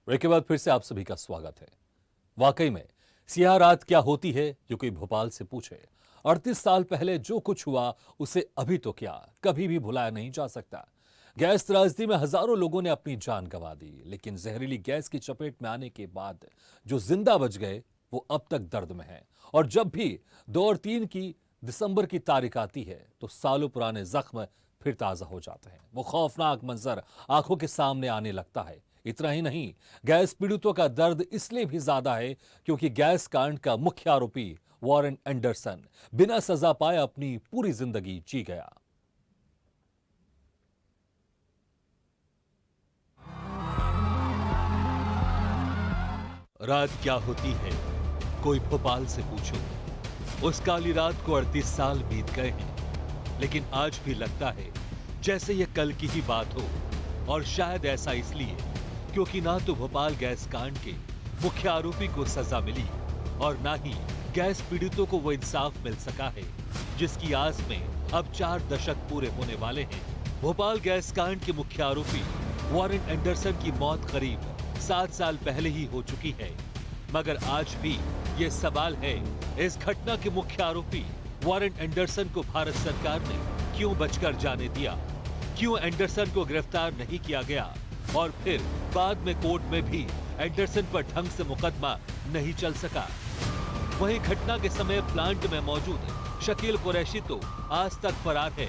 Break के बाद फिर से आप सभी का स्वागत है। वाकई में सियाह रात क्या होती है, जो कोई भोपाल से पूछे 38 साल पहले जो कुछ हुआ उसे अभी तो क्या कभी भी भुलाया नहीं जा सकता। गैस त्रासदी में हजारों लोगों ने अपनी जान गंवा दी, लेकिन जहरीली गैस की चपेट में आने के बाद जो जिंदा बच गए वो अब तक दर्द में हैं। और जब भी 2 और 3 की दिसंबर की तारीख आती है तो सालों पुराने जख्म फिर ताजा हो जाते हैं। वो खौफनाक मंजर आंखों के सामने आने लगता है। इतना ही नहीं, गैस पीड़ितों का दर्द इसलिए भी ज्यादा है क्योंकि गैस कांड का मुख्य आरोपी वॉरेन एंडरसन बिना सजा पाए अपनी पूरी जिंदगी जी गया। रात क्या होती है, कोई भोपाल से पूछो। उस काली रात को 38 साल बीत गए हैं, लेकिन आज भी लगता है जैसे ये कल की ही बात हो। और शायद ऐसा इसलिए क्योंकि ना तो भोपाल गैस कांड के मुख्य आरोपी को सजा मिली और ना ही गैस पीड़ितों को वो इंसाफ मिल सका है जिसकी आस में अब 4 दशक पूरे होने वाले हैं। भोपाल गैस कांड के मुख्य आरोपी वॉरेन एंडरसन की मौत करीब 7 साल पहले ही हो चुकी है, मगर आज भी ये सवाल है, इस घटना के मुख्य आरोपी वॉरेन एंडरसन को भारत सरकार ने क्यों बचकर जाने दिया? क्यों एंडरसन को गिरफ्तार नहीं किया गया? और फिर बाद में कोर्ट में भी एंडरसन पर ढंग से मुकदमा नहीं चल सका। वहीं घटना के समय प्लांट में मौजूद शकील कुरैशी तो आज तक फरार है।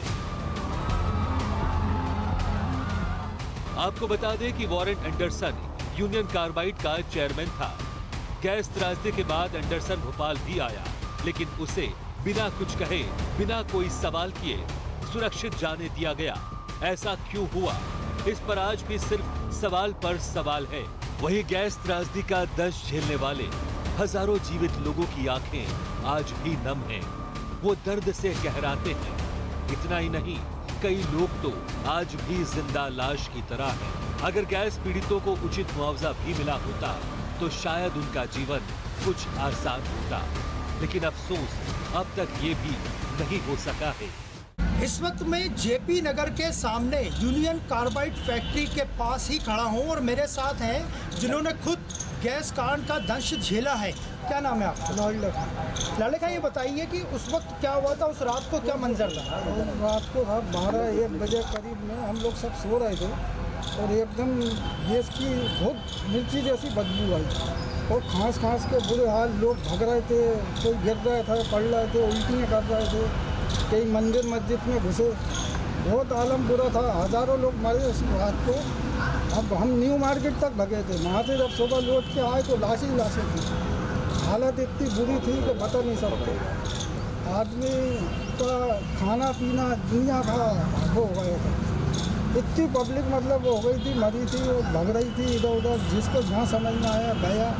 आपको बता दें कि वॉरेन एंडरसन यूनियन कार्बाइड का चेयरमैन था। गैस त्रासदी के बाद एंडरसन भोपाल भी आया, लेकिन उसे बिना कुछ कहे, बिना कोई सवाल किए सुरक्षित जाने दिया गया। ऐसा क्यों हुआ, इस पर आज भी सिर्फ सवाल पर सवाल है। वही गैस त्रासदी का दर्द झेलने वाले हजारों जीवित लोगों की आंखें आज भी नम हैं। वो दर्द से कहराते हैं। इतना ही नहीं, कई लोग तो आज भी जिंदा लाश की तरह हैं। अगर गैस पीड़ितों को उचित मुआवजा भी मिला होता तो शायद उनका जीवन कुछ आसान होता, लेकिन अफसोस अब तक ये भी नहीं हो सका है। इस वक्त मैं जेपी नगर के सामने यूनियन कार्बाइड फैक्ट्री के पास ही खड़ा हूं और मेरे साथ हैं जिन्होंने खुद गैस कांड का दंश झेला है। क्या नाम है आपका? लाले खान, ये बताइए कि उस वक्त क्या हुआ था, उस रात को क्या मंजर था? रात को था 12-1 बजे करीब में हम लोग सब सो रहे थे और एकदम गैस की बहुत मिर्ची जैसी बदबू आई और खांस के बुरे हाल, लोग भग रहे थे, कोई गिर रहा था, पड़ रहे थे, उल्टियाँ कर रहे थे, कई मंदिर मस्जिद में घुसे, बहुत आलम बुरा था। हज़ारों लोग मरे उस रात को। अब हम न्यू मार्केट तक भगे थे, वहाँ से जब सुबह लौट के आए तो लाशें थी। हालत इतनी बुरी थी कि बता नहीं सकते। आदमी का खाना पीना दुनिया का वो हो गया था। इतनी पब्लिक मतलब वो हो गई थी, मरी थी, वो भग रही थी इधर उधर, जिसको जहाँ समझ में आया गया।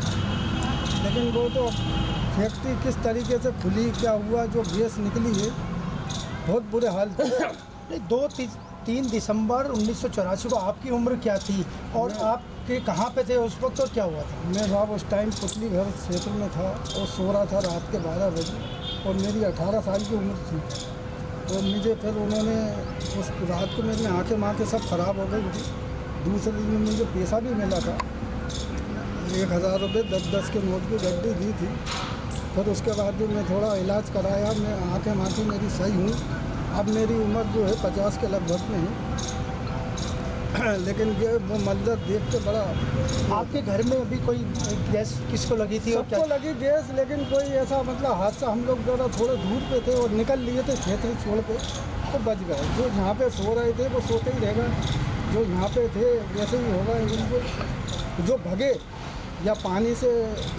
लेकिन वो तो फैक्ट्री किस तरीके से खुली, क्या हुआ, जो गैस निकली है, बहुत बुरे हाल थे। 2-3 दिसंबर 1984 को आपकी उम्र क्या थी और आप कहाँ पे थे उस वक्त और क्या हुआ था? मैं साहब उस टाइम पुतली घर क्षेत्र में था और सो रहा था रात के 12 बजे और मेरी 18 साल की उम्र थी। और मुझे फिर उन्होंने उस रात को मेरी आँखें सब ख़राब हो गई थी। दूसरे दिन मुझे पैसा भी मिला था, 1000 रुपये 10-10 के नोट की गड्डी दी थी। फिर उसके बाद भी मैं थोड़ा इलाज कराया, मैं आँखें मेरी सही हूँ। अब मेरी उम्र जो है 50 के लगभग में है। लेकिन ये वो मंजर देख के बड़ा। आपके घर में अभी कोई गैस किसको लगी थी? और सबको लगी गैस, लेकिन कोई ऐसा मतलब हादसा, हम लोग ज़रा थोड़े दूर पे थे और निकल लिए थे क्षेत्र छोड़ के तो बच गए। जो यहाँ पे सो रहे थे वो सोते ही रहेगा, जो यहाँ पे थे वैसे ही होगा। उनको जो भगे या पानी से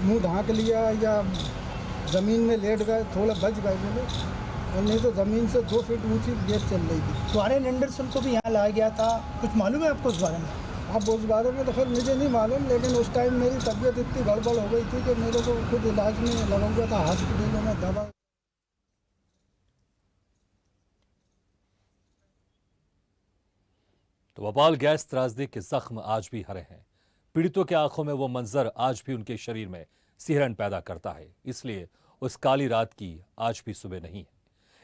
मुँह ढाँक लिया या ज़मीन में लेट गए, थोड़ा बच गए बोले, और नहीं तो ज़मीन से 2 फीट ऊंची गैस चल रही थी। वॉरेन एंडरसन को भी यहाँ लाया गया था, कुछ मालूम है आपको उस बारे में? अब उस बारे में तो फिर मुझे नहीं मालूम, लेकिन उस टाइम मेरी तबीयत इतनी गड़बड़ हो गई थी कि मेरे को खुद इलाज में लगा हुआ था, हॉस्पिटलों में दवा। तो भोपाल गैस त्रासदी के जख्म आज भी हरे हैं। पीड़ितों के आंखों में वो मंजर आज भी उनके शरीर में सिहरन पैदा करता है, इसलिए उस काली रात की आज भी सुबह नहीं है।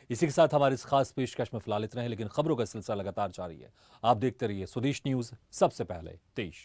इसी के साथ हमारी इस खास पेशकश में फिलहाल इतना है, लेकिन खबरों का सिलसिला लगातार जारी है। आप देखते रहिए स्वदेश न्यूज, सबसे पहले देश।